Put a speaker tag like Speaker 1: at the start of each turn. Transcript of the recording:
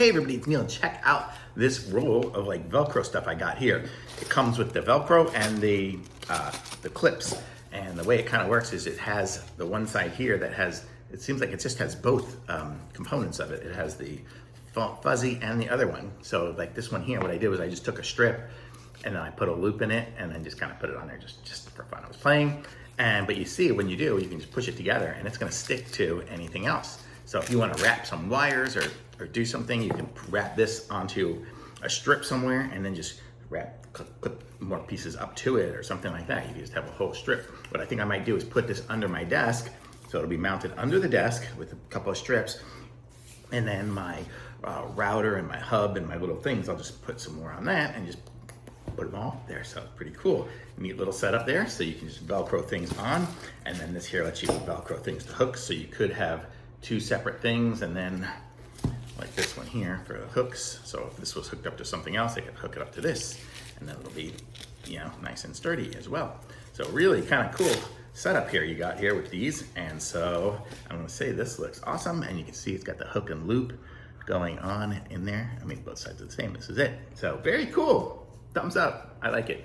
Speaker 1: Hey everybody, it's Neil. Check out this roll of like Velcro stuff I got here. It comes with the Velcro and the clips. And the way it kind of works is it has the one side here that has, it seems like it just has both components of it. It has the fuzzy and the other one. So like this one here, what I did was I just took a strip and then I put a loop in it and then just kind of put it on there just for fun. I was playing, but you see when you do, you can just push it together and it's gonna stick to anything else. So if you wanna wrap some wires or do something, you can wrap this onto a strip somewhere and then just put more pieces up to it or something like that. You can just have a whole strip. What I think I might do is put this under my desk, so it'll be mounted under the desk with a couple of strips, and then my router and my hub and my little things, I'll just put some more on that and just put them all there. So it's pretty cool. Neat little setup there. So you can just Velcro things on, and then this here lets you Velcro things to hooks. So you could have two separate things, and then like this one here for the hooks. So if this was hooked up to something else, they could hook it up to this, and then it'll be, you know, nice and sturdy as well. So really kind of cool setup here you got here with these. And so I'm gonna say this looks awesome, and you can see it's got the hook and loop going on in there. I mean, both sides are the same. This is it. So very cool. Thumbs up. I like it.